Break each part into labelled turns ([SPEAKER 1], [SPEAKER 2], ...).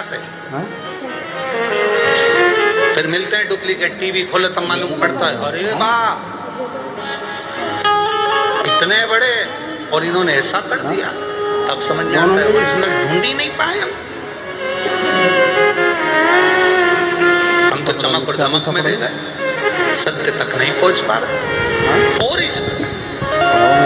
[SPEAKER 1] से। फिर मिलते हैं डुप्लीकेट, टीवी खोलो तब मालूम पड़ता है अरे वाह इतने बड़े, और इन्होंने ऐसा कर दिया, तब समझ में आता है ओरिजिनल ढूंढ ही नहीं पाए हम तो चमक और दमक में रह गए, सत्य तक नहीं पहुंच पा रहे। ओरिजिनल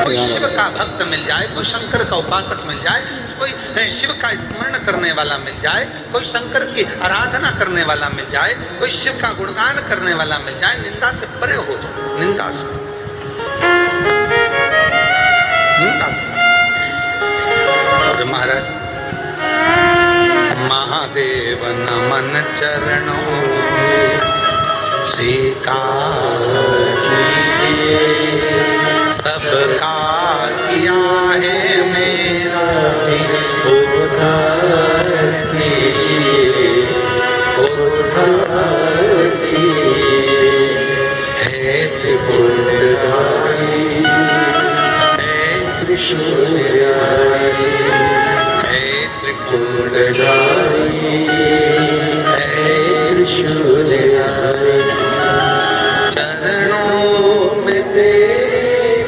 [SPEAKER 1] कोई शिव का भक्त मिल जाए, कोई शंकर का उपासक मिल जाए, कोई शिव का स्मरण करने वाला मिल जाए, कोई शंकर की आराधना करने वाला मिल जाए, कोई शिव का गुणगान करने वाला मिल जाए, निंदा से परे हो जाए, निंदा से, निंदा से। और महाराज महादेव नमन चरणों स्वीकार कीजिए, सबका किया है मेरा भी उद्धार कीजिए, उद्धार कीजिए। है त्रिपुंडधारी, है त्रिशूलधारी, है त्रिपुंडधारी, है त्रिशूलधारी। चरणों में तेरे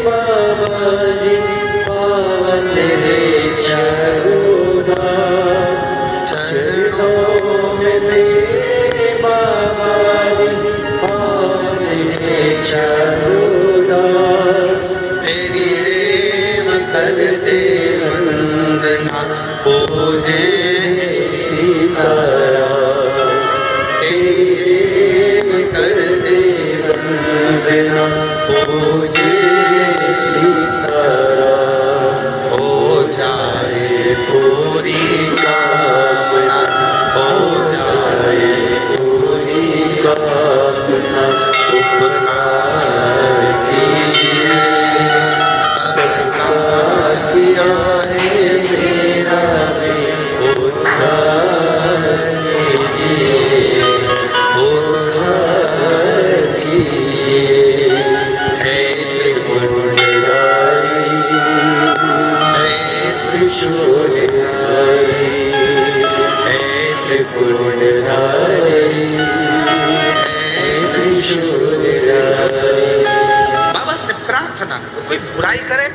[SPEAKER 1] बाबा जी पावन है चारों, चरणों में तेरे बाबा जी पावन है चारों। तेरी देव करते वंदना पूजे सीताराम, तेरी देव करते वंदना पूजे सीताराम। हो जाए पूरी कामना, हो जाए पूरी कामना, उपकार कीजिए, सबका किया है मेरा भी उद्धार कीजिए, उद्धार कीजिए। है त्रिपुंडधारी, है त्रिशूलधारी, है त्रिपुंडधारी, है त्रिशूलधारी। बाबा से प्रार्थना, कोई बुराई करे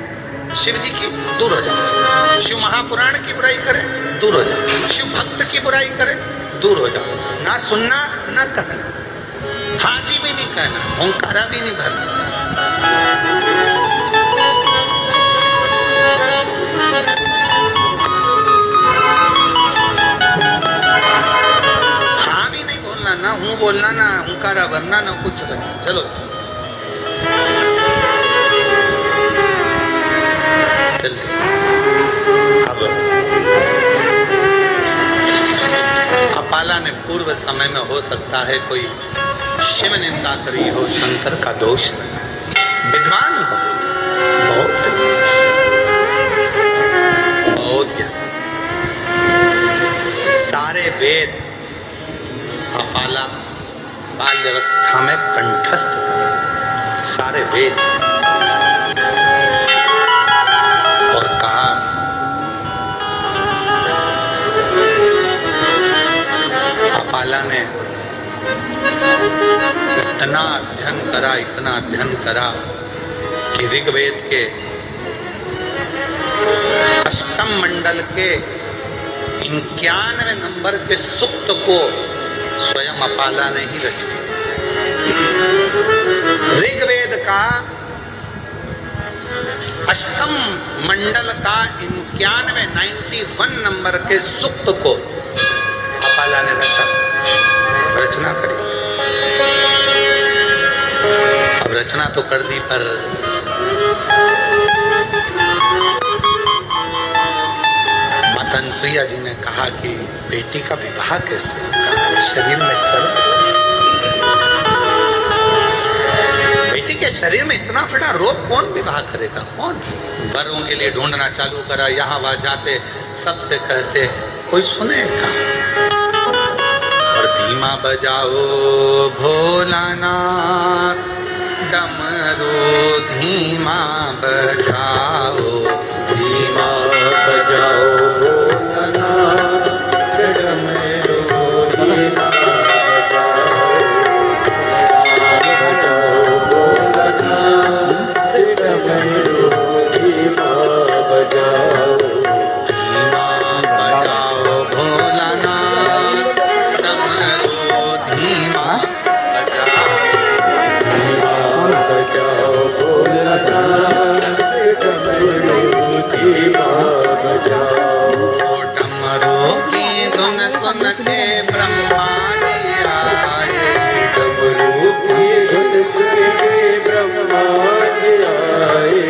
[SPEAKER 1] शिव जी की दूर हो जाए, शिव महापुराण की बुराई करे दूर हो जाए, शिव भक्त की बुराई करे दूर हो जाए। ना सुनना ना कहना, हाजी भी नहीं कहना, ओंकारा भी नहीं भरना। हाँ भी नहीं बोलना, ना हूँ बोलना, ना ओंकारा भरना, ना कुछ करना। चलो चलते। अब अपाला ने पूर्व समय में हो सकता है कोई शिव निंदा करी हो, शंकर का दोष लगा, विद्वान हो, बहुत बहुत ज्ञान, सारे वेद अपाला बाल्यावस्था में कंठस्थ, सारे वेद, और कहा अपाला ने इतना अध्ययन करा, इतना अध्ययन करा कि ऋग्वेद के अष्टम मंडल के 91 नंबर के सूक्त को स्वयं अपाला ने ही रच दिया। ऋग्वेद का अष्टम मंडल का 91 नंबर के सूक्त को अपाला ने रचना करी। अब रचना तो कर दी, पर माता अनसुईया जी ने कहा कि बेटी का विवाह कैसे होगा, शरीर में चल, बेटी के शरीर में इतना बड़ा रोग कौन विवाह करेगा, कौन? वरों के लिए ढूंढना चालू करा, यहाँ वहाँ जाते, सबसे कहते कोई सुनेगा। और धीमा बजाओ भोलानाथ, डमरू धीमा बजाओ, धीमा बजाओ भोलानाथ, डमरू सुन के ब्रह्मा जी आए,
[SPEAKER 2] डमरू की धुन सुन के ब्रह्मा जी आए,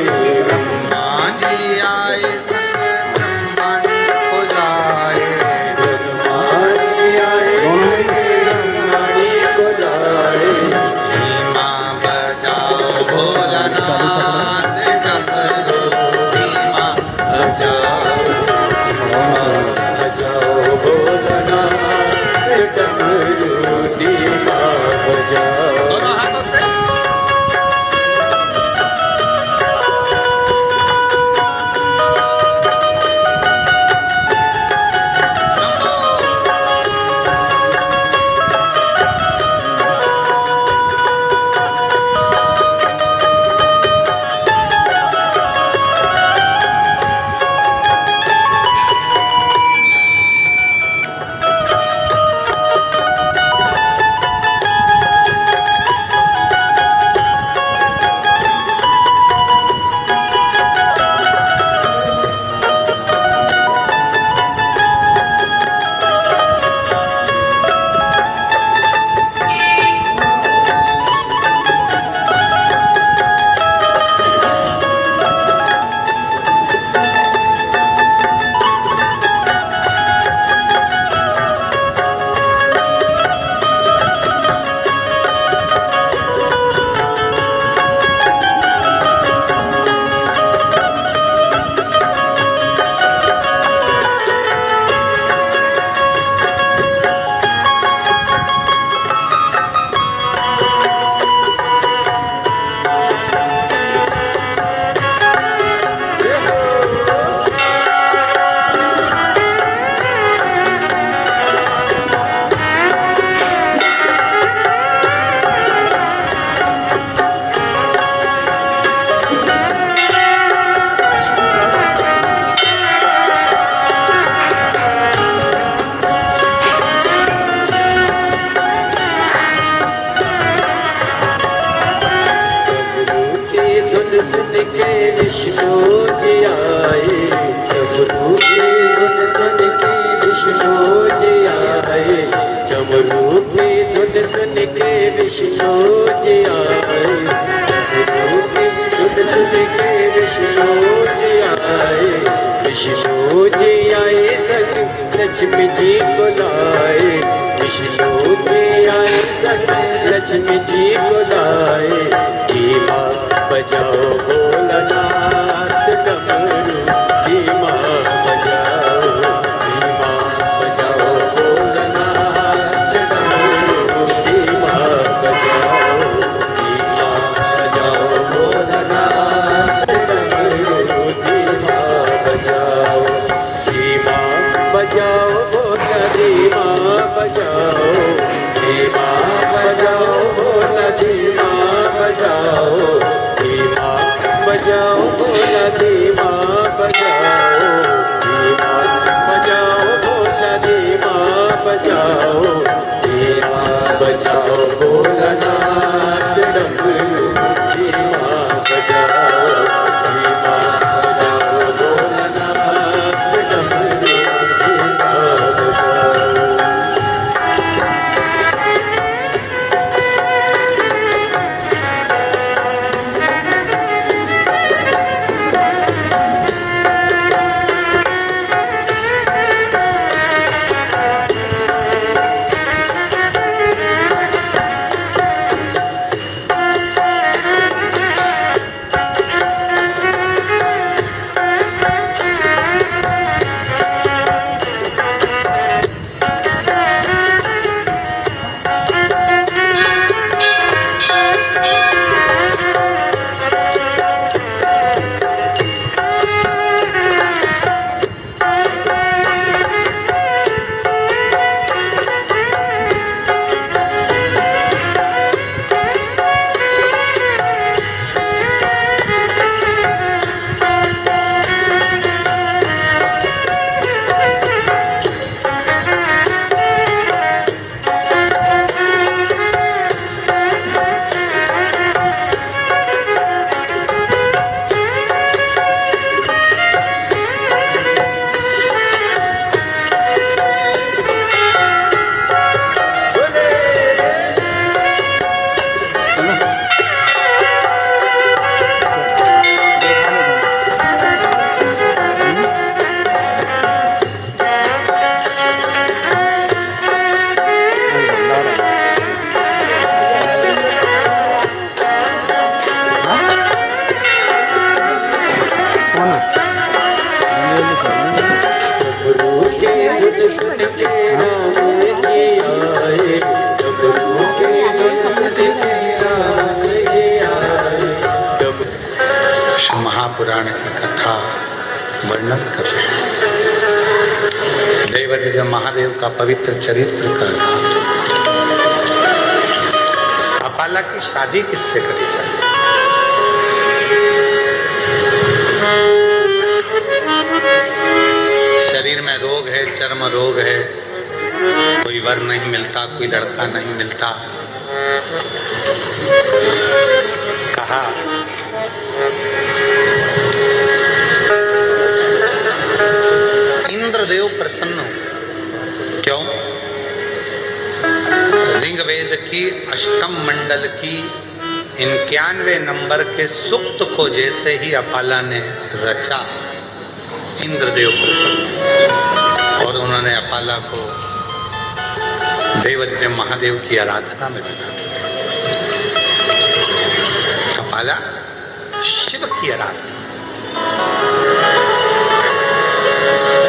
[SPEAKER 1] ब्रह्मा जी आए संग ब्रह्मणी को जाए,
[SPEAKER 2] ब्रह्मा जी आए ब्रह्मणी को जाए,
[SPEAKER 1] धीमा बजाओ भोलानाथ डमरू, धीमा बजाओ,
[SPEAKER 2] बजाओ भोलानाथ डमरू धीमा बजाओ।
[SPEAKER 1] दोनों हाथों से
[SPEAKER 2] सुन के विष्णु जी आए, डमरू की धुन सुन के विष्णु जी आए, डमरू की धुन सुन के विष्णु जी आए, डमरू की धुन सुन के विष्णु जी आए, विष्णु जी आए संग लक्ष्मी जी को लाए, विष्णु जी आए संग लक्ष्मी जी को लाए, धीमा बजाओ भोलानाथ डमरू, धीमा बजाओ, धीमा बजाओ भोलानाथ डमरू, धीमा बजाओ, धीमा बजाओ भोलानाथ डमरू, धीमा बजाओ, धीमा बजाओ भोला, धीमा बजाओ, धीमा बजाओ भोला, धीमा बजाओ, धीमा बजाओ भोला, धीमा बजाओ, धीमा बजाओ भोला, धीमा बजाओ, धीमा बजाओ भोलानाथ डमरू, धीमा बजाओ, धीमा बजाओ भोलानाथ डमरू, धीमा बजाओ।
[SPEAKER 1] महादेव का पवित्र चरित्र कर रहा। अपाला की शादी किससे करी जाए? शरीर में रोग है, चर्म रोग है, कोई वर नहीं मिलता, कोई लड़का नहीं मिलता। कहा इंद्रदेव प्रसन्न हो। क्यों? ऋग्वेद की अष्टम मंडल की 91 नंबर के सूक्त को जैसे ही अपाला ने रचा, इंद्रदेव प्रसन्न और उन्होंने अपाला को देवादिदेव महादेव की आराधना में लगा दिया। अपाला शिव की आराधना।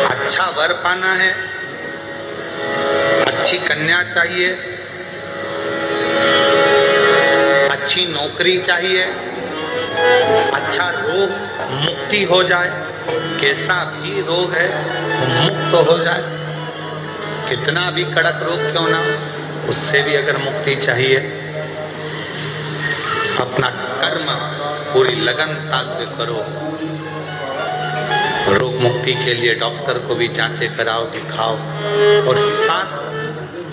[SPEAKER 1] अच्छा वर पाना है, अच्छी कन्या चाहिए, अच्छी नौकरी चाहिए, अच्छा रोग मुक्ति हो जाए, कैसा भी रोग है वो मुक्त हो जाए, कितना भी कड़क रोग क्यों ना हो, उससे भी अगर मुक्ति चाहिए, अपना कर्म पूरी लगनता से करो। रोग मुक्ति के लिए डॉक्टर को भी जांचे कराओ, दिखाओ, और साथ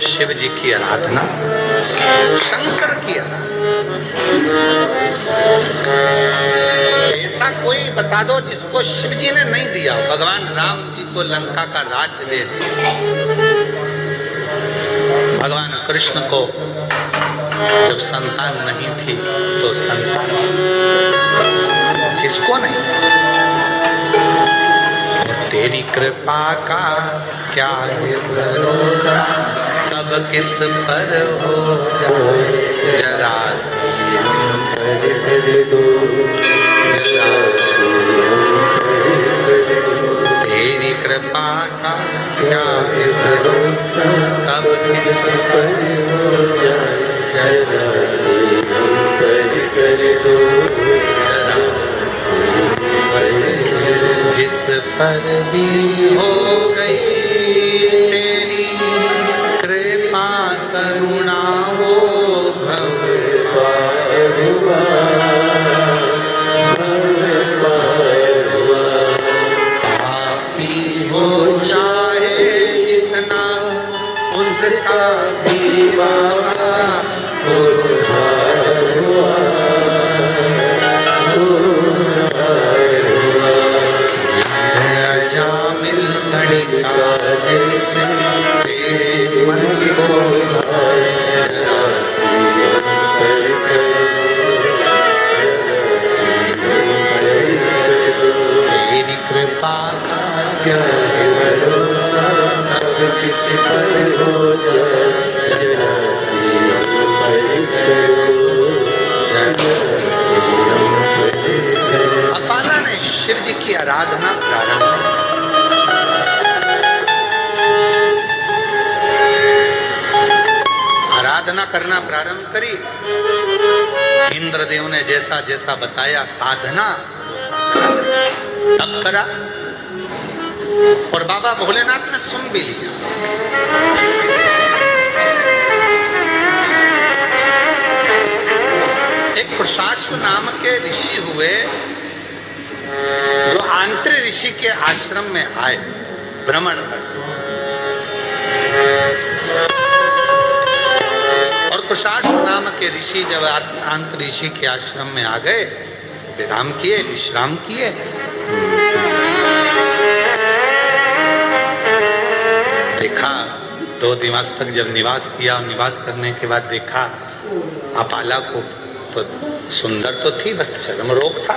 [SPEAKER 1] शिव जी की आराधना, शंकर की आराधना। ऐसा कोई बता दो जिसको शिव जी ने नहीं दिया। भगवान राम जी को लंका का राज्य दे दिया, भगवान कृष्ण को जब संतान नहीं थी तो संतान किसको नहीं? तेरी कृपा का क्या है भरोसा, कब किस पर हो जाए जरा तेरी कृपा का क्या है भरोसा, कब किस पर हो जाए जरा जिस पर भी हो गई तेरी कृपा करुणा हो पापी हो चाहे जितना उसका भी बाबा जैसे तेरे मन को जरा तेरी कृपा का क्या है भरोसा, अब किसी पर हो जाए जरा अपाला ने शिव जी की आराधना प्रारंभ की। आराधना करना प्रारंभ करी। इंद्रदेव ने जैसा जैसा बताया साधना, तब करा और बाबा भोलेनाथ ने सुन भी लिया। एक कुशाश्व नाम के ऋषि हुए जो आंत्र ऋषि के आश्रम में आए भ्रमण कर, और कुशाश्व नाम के ऋषि जब आंत्र ऋषि के आश्रम में आ गए, विराम किए, विश्राम किए। देखा 2 दिवस तक जब निवास किया, और निवास करने के बाद देखा अपाला को, तो सुंदर तो थी, बस चर्म रोग था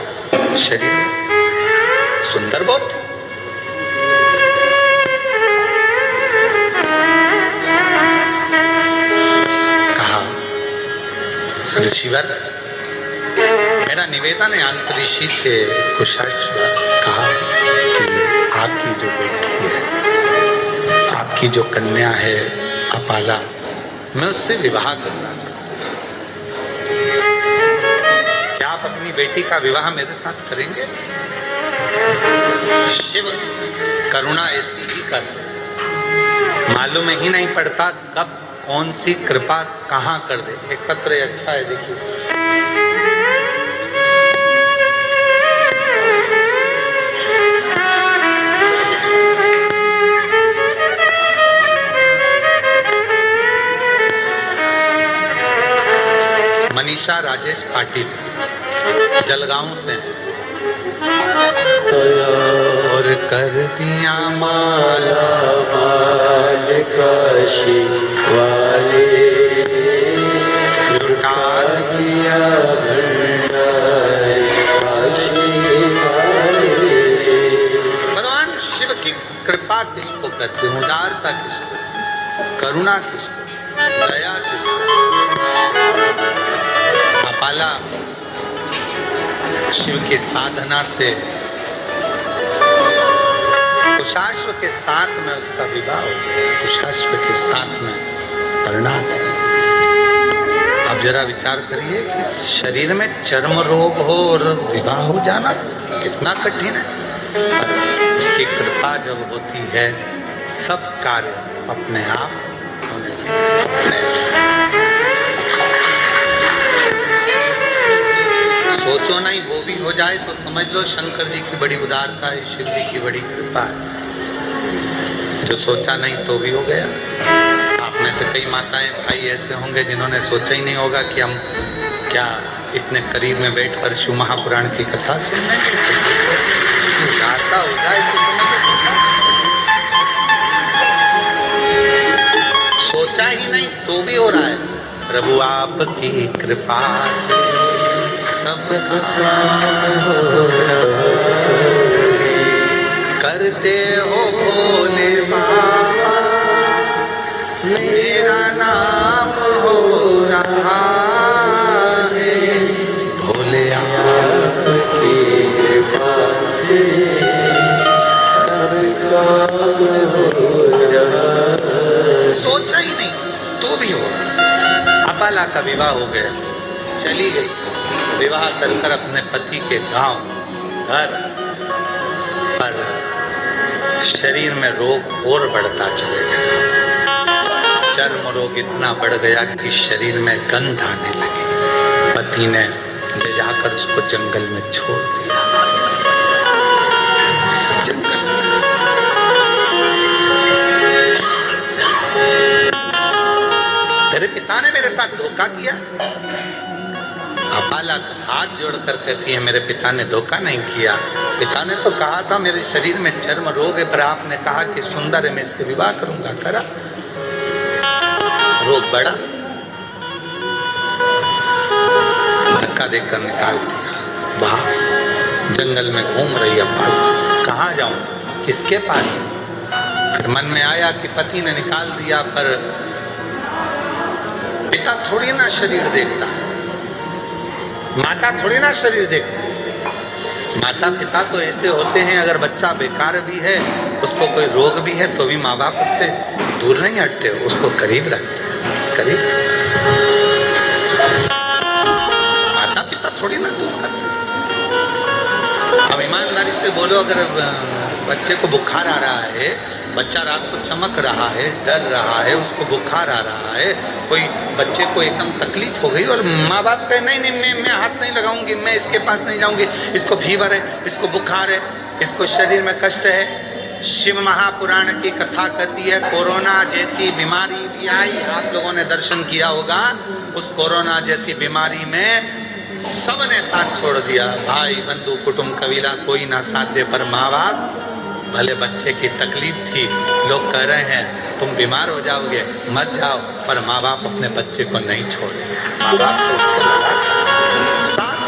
[SPEAKER 1] शरीर में, सुंदर बहुत थी। कहा ऋषिवर, मेरा निवेदन है आंत्र ऋषि से, कुशाश्व कहा कि आपकी जो बेटी है, आपकी जो कन्या है अपाला, मैं उससे विवाह करना चाहता हूँ। क्या आप अपनी बेटी का विवाह मेरे साथ करेंगे? शिव करुणा ऐसी ही करते हैं। मालूम ही नहीं पड़ता कब कौन सी कृपा कहाँ कर दे। एक पत्र अच्छा है, देखिए। मनीषा राजेश पाटिल जलगांव से, और कर दिया माला
[SPEAKER 2] माल काशी वाले,
[SPEAKER 1] लुटा
[SPEAKER 2] दिया भंडार काशी वाले।
[SPEAKER 1] भगवान शिव की कृपा किसको कहते हैं? उदारता किसको, करुणा किसको, दया किसको? अपाला शिव की साधना से कुशाश्व के साथ में उसका विवाह हो गया, कुशाश्व के साथ में परिणाम। अब जरा विचार करिए कि शरीर में चर्म रोग हो और विवाह हो जाना कितना कठिन है। पर उसकी कृपा जब होती है सब कार्य अपने आप होने लगते हैं। सोचो नहीं वो भी हो जाए तो समझ लो शंकर जी की बड़ी उदारता है, शिव जी की बड़ी कृपा है। जो सोचा नहीं तो भी हो गया। आप में से कई माताएं भाई ऐसे होंगे जिन्होंने सोचा ही नहीं होगा कि हम क्या इतने करीब में बैठकर शिव महापुराण की कथा सुन रहे हैं। उदारता हो जाए तो सोचा ही नहीं तो भी हो रहा है। प्रभु आपकी कृपा से सब काम हो रहा है। करते हो भोले बाबा मेरा नाम हो रहा है। भोले
[SPEAKER 2] आपकी कृपा से सब काम हो रहा है।
[SPEAKER 1] सोचा ही नहीं तो भी हो रहा। अपाला का विवाह हो गया, चली गई। विवाह कर अपने पति के गांव घर पर शरीर में रोग और बढ़ता चले गया। चर्म रोग इतना बढ़ गया कि शरीर में गंध आने लगी। पति ने ले जाकर उसको जंगल में छोड़ दिया। जंगल तेरे पिता ने मेरे साथ धोखा किया। अपाला हाथ जोड़कर कहती है मेरे पिता ने धोखा नहीं किया। पिता ने तो कहा था मेरे शरीर में चर्म रोग है, पर आपने कहा कि सुंदर है मैं इससे विवाह करूंगा। करा, रोग बढ़ा, धक्का देकर निकाल दिया बाहर। जंगल में घूम रही अपाला, कहाँ जाऊं, किसके पास? फिर मन में आया कि पति ने निकाल दिया, पर पिता थोड़ी ना शरीर देखता है, माता थोड़ी ना शरीर देखती। माता पिता तो ऐसे होते हैं, अगर बच्चा बेकार भी है, उसको कोई रोग भी है, तो भी माँ बाप उससे दूर नहीं हटते, उसको करीब रखते हैं, करीब रखते हैं। माता पिता थोड़ी ना दूर करते। अब ईमानदारी से बोलो, अगर बच्चे को बुखार आ रहा है, बच्चा रात को चमक रहा है, डर रहा है, उसको बुखार आ रहा है, कोई बच्चे को एकदम तकलीफ हो गई और माँ बाप कहे नहीं नहीं मैं हाथ नहीं लगाऊंगी, मैं इसके पास नहीं जाऊंगी, इसको फीवर है, इसको बुखार है, इसको शरीर में कष्ट है। शिव महापुराण की कथा कहती है कोरोना जैसी बीमारी भी आई, आप लोगों ने दर्शन किया होगा। उस कोरोना जैसी बीमारी में सबने साथ छोड़ दिया, भाई बंधु कुटुंब कबीला कोई ना साथ दे, पर माँ बाप भले बच्चे की तकलीफ थी, लोग कह रहे हैं तुम बीमार हो जाओगे मत जाओ, पर माँ बाप अपने बच्चे को नहीं छोड़े। माँ बाप तो उसको लगा साथ,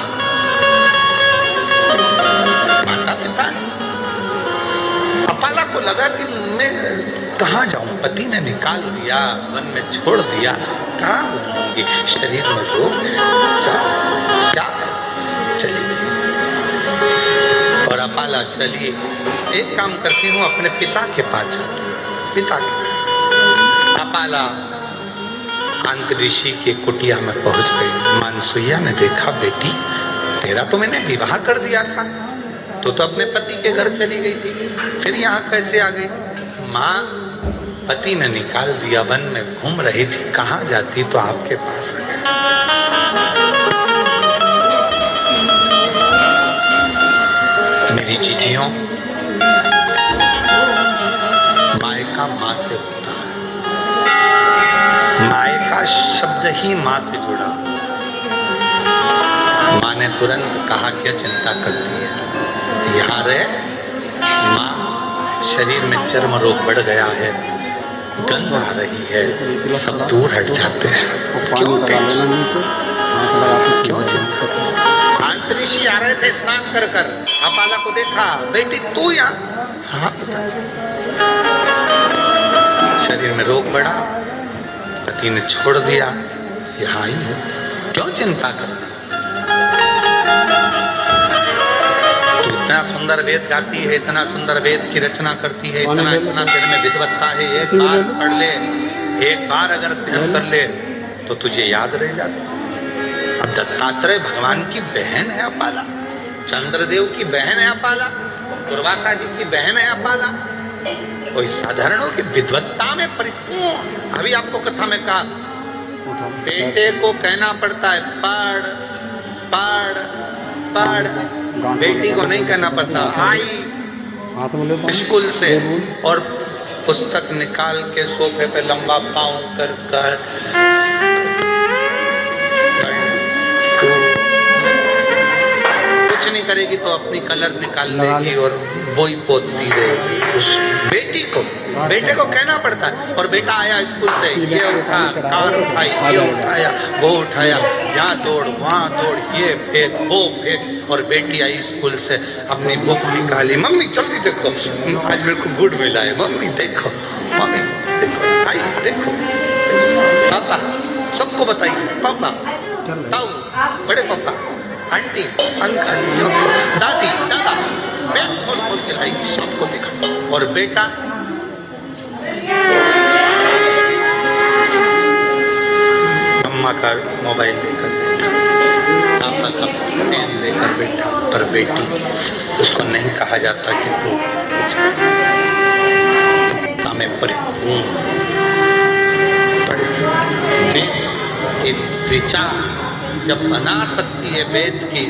[SPEAKER 1] माता पिता। अपाला को लगा कि मैं कहाँ जाऊं, पति ने निकाल दिया, वन में छोड़ दिया, कहाँ घूमूंगी, शरीर में रोग है, जाओ क्या, चली गई। और अपाला चली, एक काम करती हूँ अपने पिता के पास जाती हूँ, पिता के पास। अपाला अंतरिषि की कुटिया में पहुंच गई। मानसुइया ने देखा बेटी तेरा तो मैंने विवाह कर दिया था, तो अपने पति के घर चली गई थी, फिर यहाँ कैसे आ गई? माँ पति ने निकाल दिया, वन में घूम रही थी, कहाँ जाती तो आपके पास आ गया। मेरी जीजियों, मायका माँ से होता है। मायका शब्द ही माँ से जुड़ा। माँ ने तुरंत कहा क्या चिंता करती है, यहाँ रहे माँ, शरीर में चर्म रोग बढ़ गया है, गंध आ रही है, सब दूर हट जाते हैं। क्यों टेंशन, क्यों चिंता? आंतरिशी आ रहे थे स्नान कर कर, अपाला को देखा, बेटी तू यहाँ? हाँ पिताजी। शरीर में रोग बढ़ा, पति ने छोड़ दिया, यहाँ आई हूँ, क्यों चिंता करना? तू इतना सुंदर वेद गाती है, इतना सुंदर वेद की रचना करती है, इतना तेरे में विद्वत्ता है, एक बार पढ़ ले, एक बार अगर अध्ययन कर ले तो तुझे याद रह जाता। अब दत्तात्रेय भगवान की बहन है अपाला, चंद्रदेव की बहन है अपाला, दुर्वासा जी की बहन है अपाला, कोई साधारणों की विद्वत्ता में परिपूर्ण। अभी आपको कथा में कहा, बेटे को कहना पड़ता है पढ़ पढ़ पढ़, बेटी को नहीं कहना पड़ता। आई स्कूल से और पुस्तक निकाल के सोफे पे लंबा पाँव कर कर कुछ नहीं करेगी तो अपनी कलर निकाल लेगी और बोई पोतती रहेगी। उस बेटी को, बेटे को कहना पड़ता है। और बेटा आया स्कूल से, ये उठा, कार उठाई, ये उठाया, वो उठाया, यहाँ दौड़ वहाँ दौड़, ये फेंक वो फेंक। और बेटी आई स्कूल से, अपनी बुक निकाली, मम्मी जल्दी देखो आज मेरे को गुड मिला है, मम्मी देखो, मम्मी देखो, आई देखो, पापा सबको बताइए, पापा ताऊ, बड़े पापा, आंटी, अंकल, सबको, दादी दादा, बैग खोल खोल के लाई, सबको दिखाई। और बेटा अम्मा का मोबाइल लेकर बैठा, पापा का पेन लेकर बैठा। पर बेटी, उसको नहीं कहा जाता कि तू इतना में परिपूर्ण पढ़। ऋचा जब बना सकती है वेद की,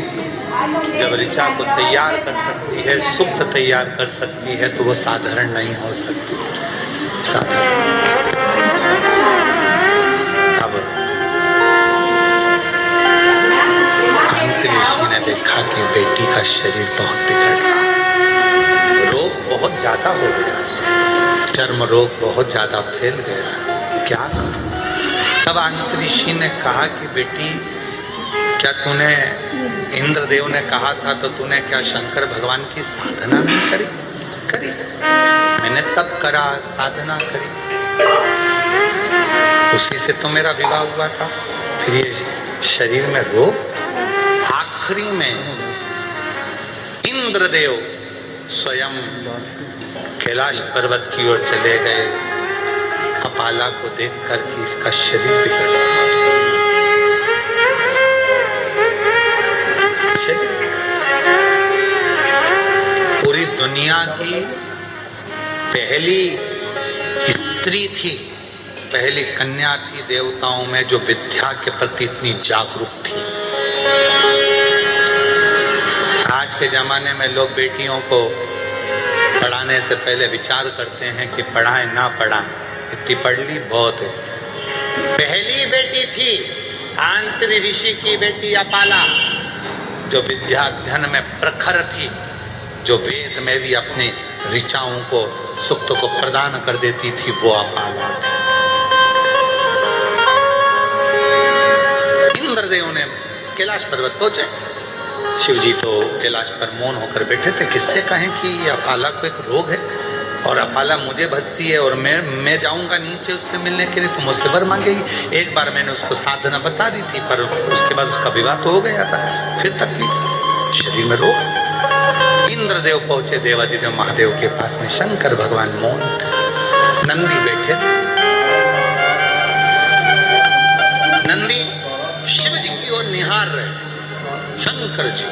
[SPEAKER 1] जब ऋचा को तैयार कर सकती है, सुप्त तैयार कर सकती है, तो वो साधारण नहीं हो सकती। साधारण अब ऋषि ने देखा कि बेटी का शरीर बहुत बिगड़ रहा, रोग बहुत ज्यादा हो गया, चर्म रोग बहुत ज्यादा फैल गया, क्या करूं? तब ऋषि ने कहा कि बेटी, क्या तूने, इंद्रदेव ने कहा था तो तूने क्या शंकर भगवान की साधना नहीं करी? करी, मैंने तब करा, साधना करी, उसी से तो मेरा विवाह हुआ था। फिर ये शरीर में रोग। आखिरी में इंद्रदेव स्वयं कैलाश पर्वत की ओर चले गए, अपाला को देखकर कि इसका शरीर बिगड़ रहा है। पूरी दुनिया की पहली स्त्री थी, पहली कन्या थी देवताओं में जो विद्या के प्रति इतनी जागरूक थी। आज के जमाने में लोग बेटियों को पढ़ाने से पहले विचार करते हैं कि पढ़ाएं ना पढ़ाएं, इतनी पढ़ ली बहुत है। पहली बेटी थी आंतरी ऋषि की बेटी अपाला, जो विद्या अध्ययन में प्रखर थी, जो वेद में भी अपनी ऋचाओं को, सुक्त को प्रदान कर देती थी, वो अपाला थी। इंद्रदेव ने कैलाश पर्वत पहुंचे, शिव जी तो कैलाश पर मौन होकर बैठे थे। किससे कहें कि अपाला को एक रोग है और अपाला मुझे भजती है और मैं जाऊंगा नीचे उससे मिलने के लिए तो मुझसे वर मांगेगी। एक बार मैंने उसको साधना बता दी थी, पर उसके बाद उसका विवाह तो हो गया था, फिर तकलीफ, शरीर में रोग। इंद्रदेव पहुंचे देवादिदेव महादेव के पास में, शंकर भगवान मौन, नंदी बैठे थे। नंदी शिव जी की ओर निहार रहे, शंकर जी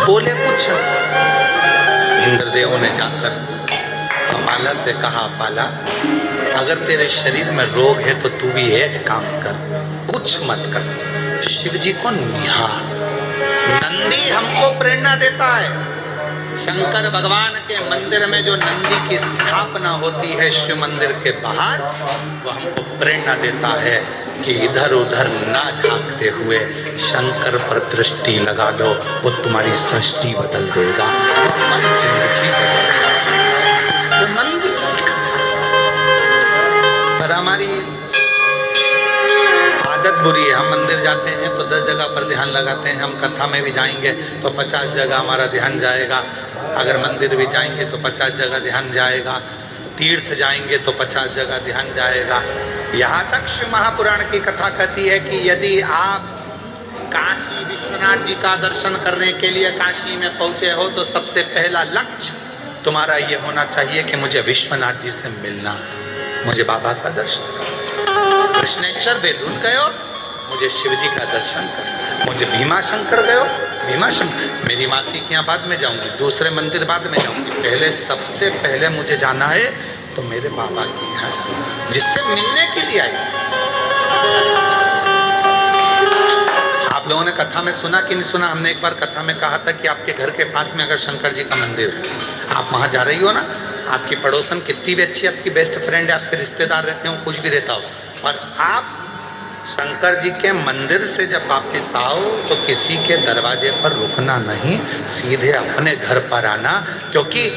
[SPEAKER 1] बोले कुछ। इंद्रदेव ने जाकर पाला से कहा, पाला अगर तेरे शरीर में रोग है तो तू भी एक काम कर, कुछ मत कर, शिव जी को निहार। नंदी हमको प्रेरणा देता है। शंकर भगवान के मंदिर में जो नंदी की स्थापना होती है शिव मंदिर के बाहर, वो हमको प्रेरणा देता है कि इधर उधर ना झांकते हुए शंकर पर दृष्टि लगा लो, वो तुम्हारी सृष्टि बदल देगा, तुम्हारी जिंदगी बदल देगा। वो नंदी सीख पर हमारी आदत बुरी है। हम मंदिर जाते हैं तो 10 जगह पर ध्यान लगाते हैं, हम कथा में भी जाएंगे तो 50 जगह हमारा ध्यान जाएगा, अगर मंदिर भी जाएंगे तो 50 जगह ध्यान जाएगा, तीर्थ जाएंगे तो 50 जगह ध्यान जाएगा। यहाँ तक शिव महापुराण की कथा कहती है कि यदि आप काशी विश्वनाथ जी का दर्शन करने के लिए काशी में पहुंचे हो तो सबसे पहला लक्ष्य तुम्हारा ये होना चाहिए कि मुझे विश्वनाथ जी से मिलना, मुझे बाबा का दर्शन, कृष्णेश्वर बेलूर गए हो मुझे शिव जी का दर्शन कर, मुझे भीमा शंकर गए हो, भीमा शंकर, मेरी मासी के यहाँ बाद में जाऊंगी, दूसरे मंदिर बाद में जाऊंगी, पहले सबसे पहले मुझे जाना है तो मेरे बाबा के यहाँ जाना, जिससे मिलने के लिए आई। आप लोगों ने कथा में सुना कि नहीं सुना? हमने एक बार कथा में कहा था कि आपके घर के पास में अगर शंकर जी का मंदिर है, आप वहाँ जा रही हो ना, आपकी पड़ोसन कितनी भी अच्छी आपकी बेस्ट फ्रेंड है, आपके रिश्तेदार रहते हो, कुछ भी रहता हो, और आप शंकर जी के मंदिर से जब वापिस आओ तो किसी के दरवाजे पर रुकना नहीं, सीधे अपने घर पर आना, क्योंकि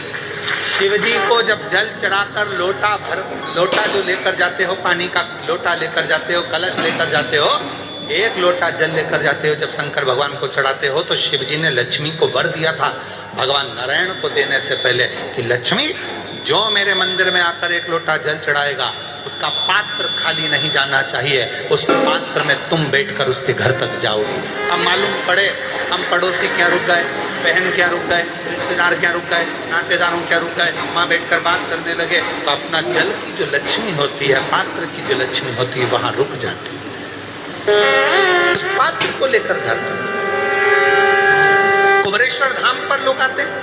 [SPEAKER 1] शिव जी को जब जल चढ़ाकर लोटा जो लेकर जाते हो, पानी का लोटा लेकर जाते हो, कलश लेकर जाते हो, एक लोटा जल लेकर जाते हो, जब शंकर भगवान को चढ़ाते हो तो शिव जी ने लक्ष्मी को वर दिया था भगवान नारायण को देने से पहले कि लक्ष्मी जो मेरे मंदिर में आकर एक लोटा जल चढ़ाएगा उसका पात्र खाली नहीं जाना चाहिए, उस पात्र में तुम बैठकर उसके घर तक जाओगी। अब मालूम पड़े हम पड़ोसी क्या रुक गए, बहन क्या रुक गए, रिश्तेदार क्या रुक गए, नातेदारों क्या रुक गए, वहाँ बैठकर बात करने लगे तो अपना जल की जो लक्ष्मी होती है, पात्र की जो लक्ष्मी होती है, वहाँ रुक जाती है, उस पात्र को लेकर घर तक। कुबरेश्वर धाम पर लोग आते हैं,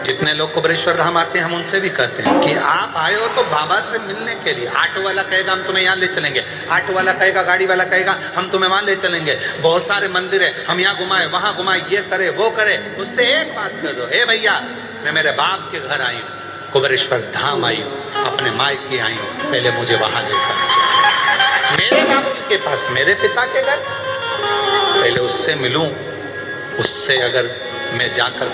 [SPEAKER 1] जितने लोग कुबरेश्वर धाम आते हैं हम उनसे भी कहते हैं कि आप आए हो तो बाबा से मिलने के लिए। ऑटो वाला कहेगा हम तुम्हें यहाँ ले चलेंगे, ऑटो वाला कहेगा, गाड़ी वाला कहेगा हम तुम्हें वहाँ ले चलेंगे, बहुत सारे मंदिर है हम यहाँ घुमाए वहाँ घुमाए, ये करे वो करे, उससे एक बात कर दो, हे भैया मैं मेरे बाप के घर आई हूँ, कुबरेश्वर धाम आई हूँ, अपने मायके आई हूँ, पहले मुझे वहाँ लेकर चलो, मेरे बाबू के पास, मेरे पिता के घर, पहले उससे मिलूँ, उससे अगर मैं जाकर